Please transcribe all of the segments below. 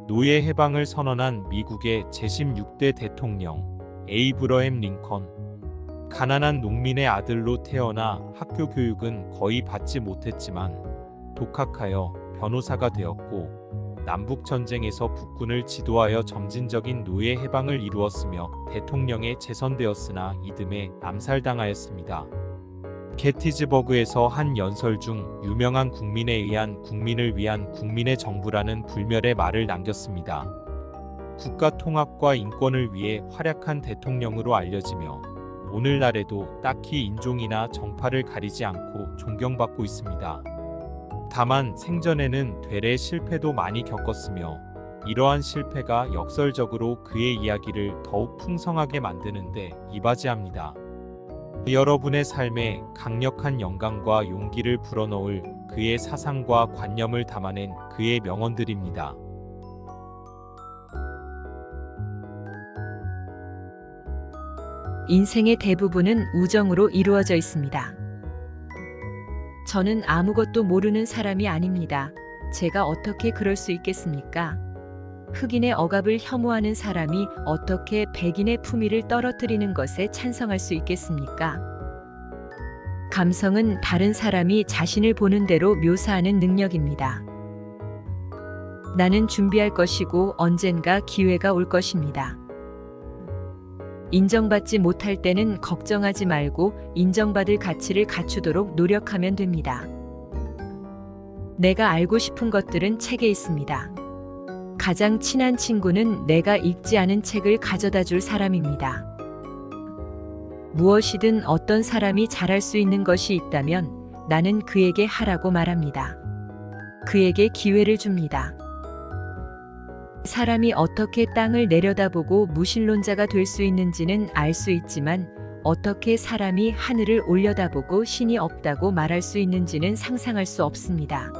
노예 해방을 선언한 미국의 제16대 대통령 에이브러햄 링컨. 가난한 농민의 아들로 태어나 학교 교육은 거의 받지 못했지만 독학하여 변호사가 되었고, 남북전쟁에서 북군을 지도하여 점진적인 노예 해방을 이루었으며 대통령에 재선되었으나 이듬해 암살당하였습니다. 게티즈버그에서 한 연설 중 유명한 국민에 의한 국민을 위한 국민의 정부라는 불멸의 말을 남겼습니다. 국가 통합과 인권을 위해 활약한 대통령으로 알려지며 오늘날에도 딱히 인종이나 정파를 가리지 않고 존경받고 있습니다. 다만 생전에는 되레 실패도 많이 겪었으며 이러한 실패가 역설적으로 그의 이야기를 더욱 풍성하게 만드는데 이바지합니다. 여러분의 삶에 강력한 영감과 용기를 불어넣을 그의 사상과 관념을 담아낸 그의 명언들입니다. 인생의 대부분은 우정으로 이루어져 있습니다. 저는 아무것도 모르는 사람이 아닙니다. 제가 어떻게 그럴 수 있겠습니까? 흑인의 억압을 혐오하는 사람이 어떻게 백인의 품위를 떨어뜨리는 것에 찬성할 수 있겠습니까? 감성은 다른 사람이 자신을 보는 대로 묘사하는 능력입니다. 나는 준비할 것이고 언젠가 기회가 올 것입니다. 인정받지 못할 때는 걱정하지 말고 인정받을 가치를 갖추도록 노력하면 됩니다. 내가 알고 싶은 것들은 책에 있습니다. 가장 친한 친구는 내가 읽지 않은 책을 가져다 줄 사람입니다. 무엇이든 어떤 사람이 잘할 수 있는 것이 있다면 나는 그에게 하라고 말합니다. 그에게 기회를 줍니다. 사람이 어떻게 땅을 내려다보고 무신론자가 될 수 있는지는 알 수 있지만 어떻게 사람이 하늘을 올려다보고 신이 없다고 말할 수 있는지는 상상할 수 없습니다.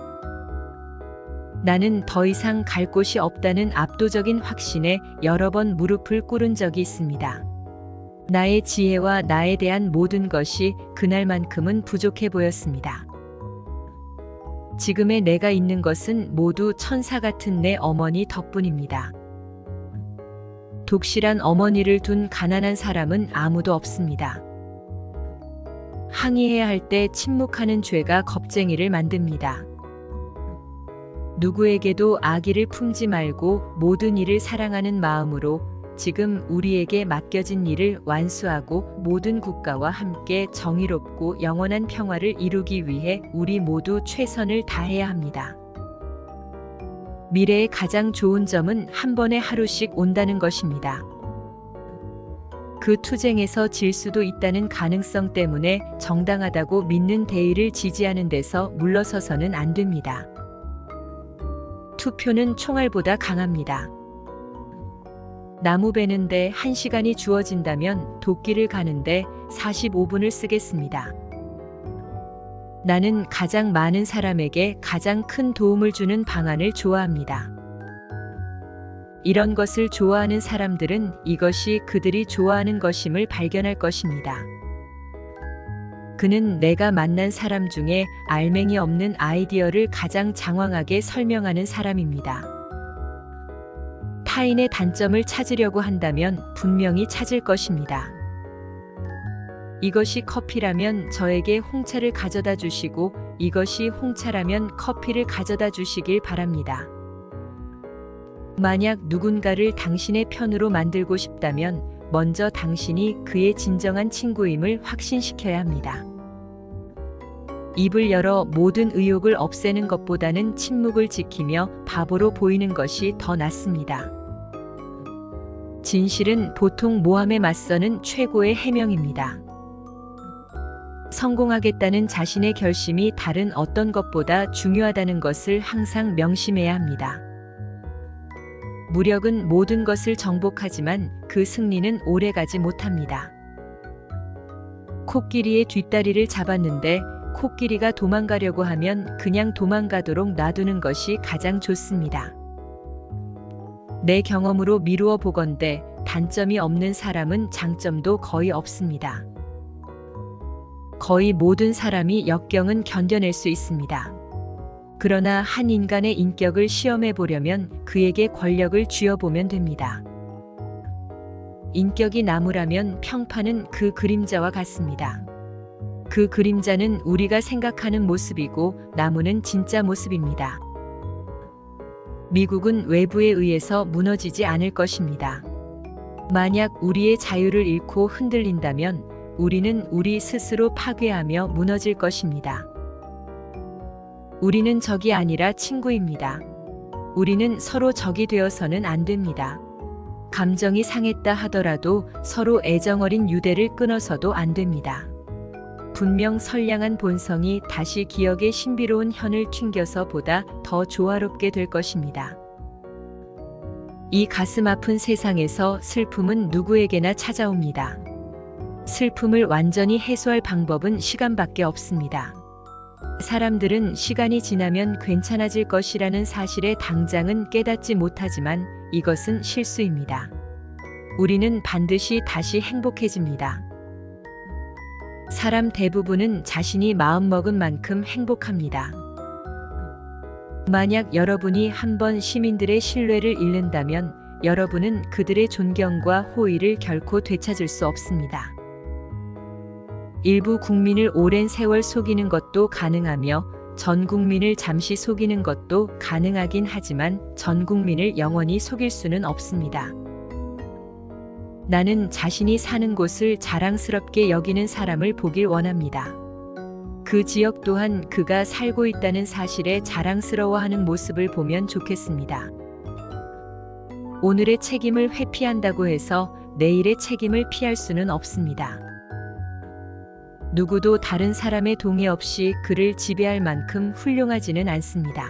나는 더 이상 갈 곳이 없다는 압도적인 확신에 여러 번 무릎을 꿇은 적이 있습니다. 나의 지혜와 나에 대한 모든 것이 그날만큼은 부족해 보였습니다. 지금의 내가 있는 것은 모두 천사 같은 내 어머니 덕분입니다. 독실한 어머니를 둔 가난한 사람은 아무도 없습니다. 항의해야 할 때 침묵하는 죄가 겁쟁이를 만듭니다. 누구에게도 악의를 품지 말고 모든 일을 사랑하는 마음으로 지금 우리에게 맡겨진 일을 완수하고 모든 국가와 함께 정의롭고 영원한 평화를 이루기 위해 우리 모두 최선을 다해야 합니다. 미래의 가장 좋은 점은 한 번에 하루씩 온다는 것입니다. 그 투쟁에서 질 수도 있다는 가능성 때문에 정당하다고 믿는 대의를 지지하는 데서 물러서서는 안 됩니다. 투표는 총알보다 강합니다. 나무 베는데 1시간이 주어진다면 도끼를 가는데 45분을 쓰겠습니다. 나는 가장 많은 사람에게 가장 큰 도움을 주는 방안을 좋아합니다. 이런 것을 좋아하는 사람들은 이것이 그들이 좋아하는 것임을 발견할 것입니다. 그는 내가 만난 사람 중에 알맹이 없는 아이디어를 가장 장황하게 설명하는 사람입니다. 타인의 단점을 찾으려고 한다면 분명히 찾을 것입니다. 이것이 커피라면 저에게 홍차를 가져다 주시고 이것이 홍차라면 커피를 가져다 주시길 바랍니다. 만약 누군가를 당신의 편으로 만들고 싶다면 먼저 당신이 그의 진정한 친구임을 확신시켜야 합니다. 입을 열어 모든 의욕을 없애는 것보다는 침묵을 지키며 바보로 보이는 것이 더 낫습니다. 진실은 보통 모함에 맞서는 최고의 해명입니다. 성공하겠다는 자신의 결심이 다른 어떤 것보다 중요하다는 것을 항상 명심해야 합니다. 무력은 모든 것을 정복하지만 그 승리는 오래가지 못합니다. 코끼리의 뒷다리를 잡았는데 코끼리가 도망가려고 하면 그냥 도망가도록 놔두는 것이 가장 좋습니다. 내 경험으로 미루어 보건대 단점이 없는 사람은 장점도 거의 없습니다. 거의 모든 사람이 역경은 견뎌낼 수 있습니다. 그러나 한 인간의 인격을 시험해 보려면 그에게 권력을 쥐어보면 됩니다. 인격이 나무라면 평판은 그 그림자와 같습니다. 그 그림자는 우리가 생각하는 모습이고 나무는 진짜 모습입니다. 미국은 외부에 의해서 무너지지 않을 것입니다. 만약 우리의 자유를 잃고 흔들린다면 우리는 우리 스스로 파괴하며 무너질 것입니다. 우리는 적이 아니라 친구입니다. 우리는 서로 적이 되어서는 안 됩니다. 감정이 상했다 하더라도 서로 애정어린 유대를 끊어서도 안 됩니다. 분명 선량한 본성이 다시 기억의 신비로운 현을 튕겨서 보다 더 조화롭게 될 것입니다. 이 가슴 아픈 세상에서 슬픔은 누구에게나 찾아옵니다. 슬픔을 완전히 해소할 방법은 시간밖에 없습니다. 사람들은 시간이 지나면 괜찮아질 것이라는 사실에 당장은 깨닫지 못하지만 이것은 실수입니다. 우리는 반드시 다시 행복해집니다. 사람 대부분은 자신이 마음먹은 만큼 행복합니다. 만약 여러분이 한번 시민들의 신뢰를 잃는다면 여러분은 그들의 존경과 호의를 결코 되찾을 수 없습니다. 일부 국민을 오랜 세월 속이는 것도 가능하며 전 국민을 잠시 속이는 것도 가능하긴 하지만 전 국민을 영원히 속일 수는 없습니다. 나는 자신이 사는 곳을 자랑스럽게 여기는 사람을 보길 원합니다. 그 지역 또한 그가 살고 있다는 사실에 자랑스러워하는 모습을 보면 좋겠습니다. 오늘의 책임을 회피한다고 해서 내일의 책임을 피할 수는 없습니다. 누구도 다른 사람의 동의 없이 그를 지배할 만큼 훌륭하지는 않습니다.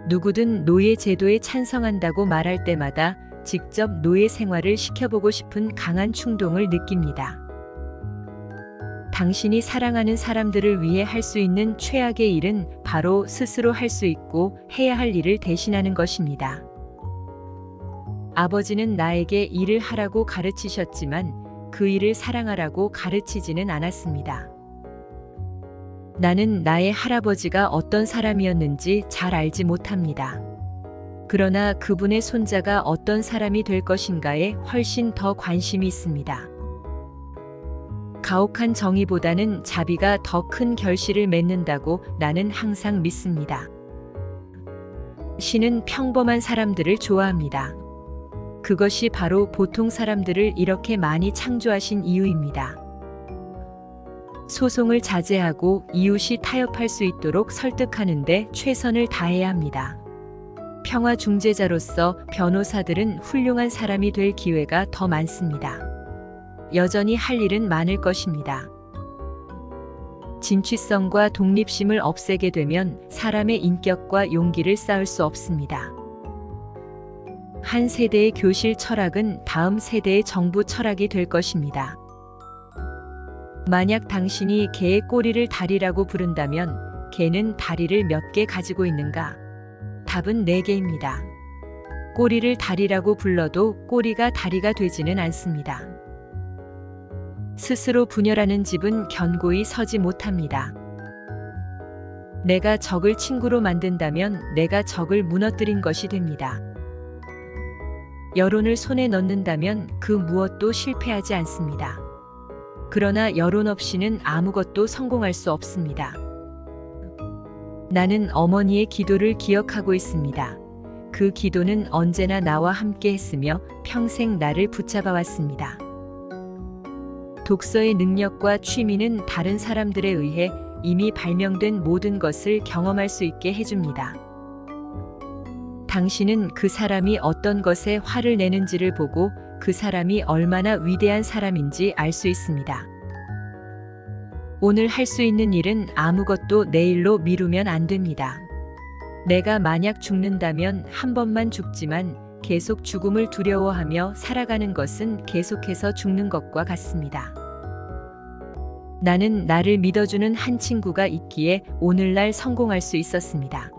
누구든 노예 제도에 찬성한다고 말할 때마다 직접 노예 생활을 시켜보고 싶은 강한 충동을 느낍니다. 당신이 사랑하는 사람들을 위해 할 수 있는 최악의 일은 바로 스스로 할 수 있고 해야 할 일을 대신하는 것입니다. 아버지는 나에게 일을 하라고 가르치셨지만 그 일을 사랑하라고 가르치지는 않았습니다. 나는 나의 할아버지가 어떤 사람이었는지 잘 알지 못합니다. 그러나 그분의 손자가 어떤 사람이 될 것인가에 훨씬 더 관심이 있습니다. 가혹한 정의보다는 자비가 더 큰 결실을 맺는다고 나는 항상 믿습니다. 신은 평범한 사람들을 좋아합니다. 그것이 바로 보통 사람들을 이렇게 많이 창조하신 이유입니다. 소송을 자제하고 이웃이 타협할 수 있도록 설득하는데 최선을 다해야 합니다. 평화 중재자로서 변호사들은 훌륭한 사람이 될 기회가 더 많습니다. 여전히 할 일은 많을 것입니다. 진취성과 독립심을 없애게 되면 사람의 인격과 용기를 쌓을 수 없습니다. 한 세대의 교실 철학은 다음 세대의 정부 철학이 될 것입니다. 만약 당신이 개의 꼬리를 다리라고 부른다면 개는 다리를 몇 개 가지고 있는가? 답은 4개입니다. 꼬리를 다리라고 불러도 꼬리가 다리가 되지는 않습니다. 스스로 분열하는 집은 견고히 서지 못합니다. 내가 적을 친구로 만든다면 내가 적을 무너뜨린 것이 됩니다. 여론을 손에 넣는다면 그 무엇도 실패하지 않습니다. 그러나 여론 없이는 아무것도 성공할 수 없습니다. 나는 어머니의 기도를 기억하고 있습니다. 그 기도는 언제나 나와 함께 했으며 평생 나를 붙잡아 왔습니다. 독서의 능력과 취미는 다른 사람들에 의해 이미 발명된 모든 것을 경험할 수 있게 해줍니다. 당신은 그 사람이 어떤 것에 화를 내는지를 보고 그 사람이 얼마나 위대한 사람인지 알 수 있습니다. 오늘 할 수 있는 일은 아무것도 내일로 미루면 안 됩니다. 내가 만약 죽는다면 한 번만 죽지만 계속 죽음을 두려워하며 살아가는 것은 계속해서 죽는 것과 같습니다. 나는 나를 믿어주는 한 친구가 있기에 오늘날 성공할 수 있었습니다.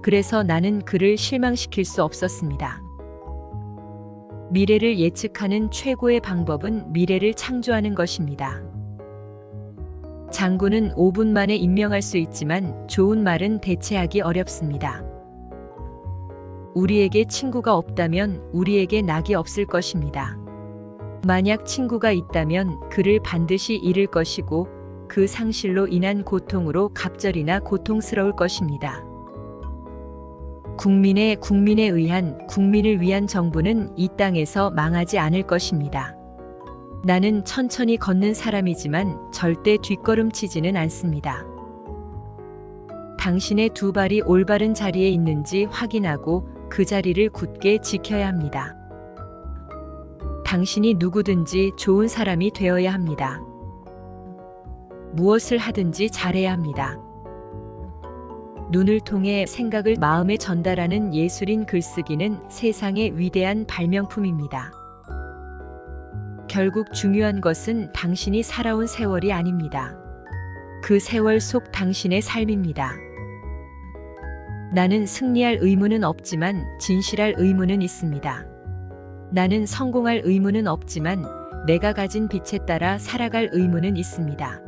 그래서 나는 그를 실망시킬 수 없었습니다. 미래를 예측하는 최고의 방법은 미래를 창조하는 것입니다. 장군은 5분 만에 임명할 수 있지만 좋은 말은 대체하기 어렵습니다. 우리에게 친구가 없다면 우리에게 낙이 없을 것입니다. 만약 친구가 있다면 그를 반드시 잃을 것이고 그 상실로 인한 고통으로 갑절이나 고통스러울 것입니다. 국민에 의한 국민을 위한 정부는 이 땅에서 망하지 않을 것입니다. 나는 천천히 걷는 사람이지만 절대 뒷걸음치지는 않습니다. 당신의 두 발이 올바른 자리에 있는지 확인하고 그 자리를 굳게 지켜야 합니다. 당신이 누구든지 좋은 사람이 되어야 합니다. 무엇을 하든지 잘해야 합니다. 눈을 통해 생각을 마음에 전달하는 예술인 글쓰기는 세상의 위대한 발명품입니다. 결국 중요한 것은 당신이 살아온 세월이 아닙니다. 그 세월 속 당신의 삶입니다. 나는 승리할 의무는 없지만 진실할 의무는 있습니다. 나는 성공할 의무는 없지만 내가 가진 빛에 따라 살아갈 의무는 있습니다.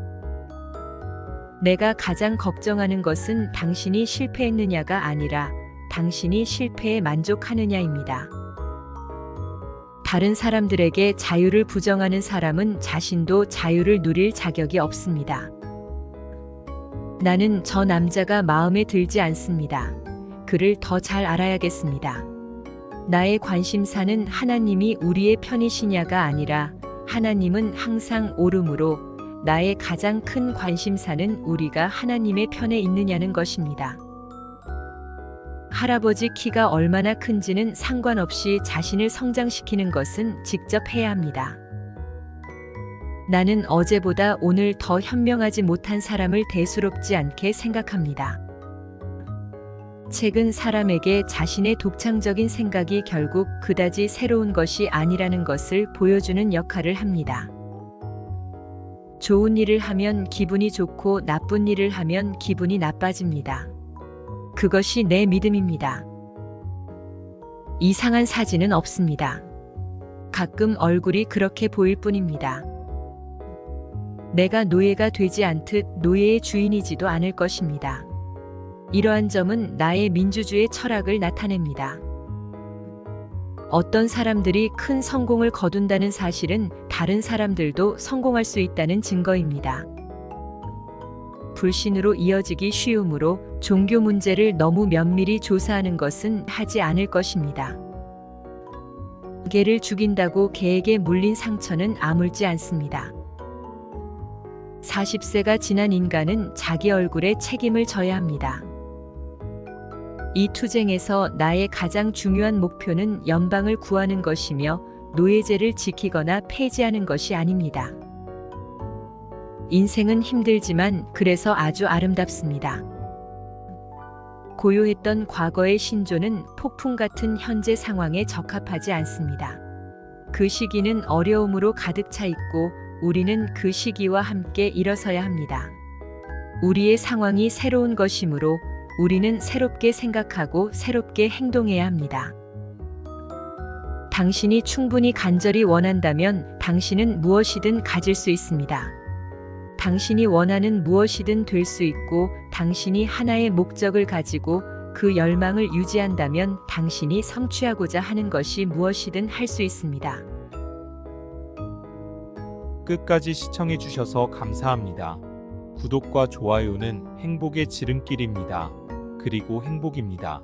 내가 가장 걱정하는 것은 당신이 실패했느냐가 아니라 당신이 실패에 만족하느냐입니다. 다른 사람들에게 자유를 부정하는 사람은 자신도 자유를 누릴 자격이 없습니다. 나는 저 남자가 마음에 들지 않습니다. 그를 더 잘 알아야겠습니다. 나의 관심사는 하나님이 우리의 편이시냐가 아니라 하나님은 항상 옳음으로 나의 가장 큰 관심사는 우리가 하나님의 편에 있느냐는 것입니다. 할아버지 키가 얼마나 큰지는 상관없이 자신을 성장시키는 것은 직접 해야 합니다. 나는 어제보다 오늘 더 현명하지 못한 사람을 대수롭지 않게 생각합니다. 책은 사람에게 자신의 독창적인 생각이 결국 그다지 새로운 것이 아니라는 것을 보여주는 역할을 합니다. 좋은 일을 하면 기분이 좋고 나쁜 일을 하면 기분이 나빠집니다. 그것이 내 믿음입니다. 이상한 사진은 없습니다. 가끔 얼굴이 그렇게 보일 뿐입니다. 내가 노예가 되지 않듯 노예의 주인이지도 않을 것입니다. 이러한 점은 나의 민주주의 철학을 나타냅니다. 어떤 사람들이 큰 성공을 거둔다는 사실은 다른 사람들도 성공할 수 있다는 증거입니다. 불신으로 이어지기 쉬우므로 종교 문제를 너무 면밀히 조사하는 것은 하지 않을 것입니다. 개를 죽인다고 개에게 물린 상처는 아물지 않습니다. 40세가 지난 인간은 자기 얼굴에 책임을 져야 합니다. 이 투쟁에서 나의 가장 중요한 목표는 연방을 구하는 것이며 노예제를 지키거나 폐지하는 것이 아닙니다. 인생은 힘들지만 그래서 아주 아름답습니다. 고요했던 과거의 신조는 폭풍 같은 현재 상황에 적합하지 않습니다. 그 시기는 어려움으로 가득 차 있고 우리는 그 시기와 함께 일어서야 합니다. 우리의 상황이 새로운 것이므로 우리는 새롭게 생각하고 새롭게 행동해야 합니다. 당신이 충분히 간절히 원한다면 당신은 무엇이든 가질 수 있습니다. 당신이 원하는 무엇이든 될 수 있고 당신이 하나의 목적을 가지고 그 열망을 유지한다면 당신이 성취하고자 하는 것이 무엇이든 할 수 있습니다. 끝까지 시청해 주셔서 감사합니다. 구독과 좋아요는 행복의 지름길입니다. 그리고 행복입니다.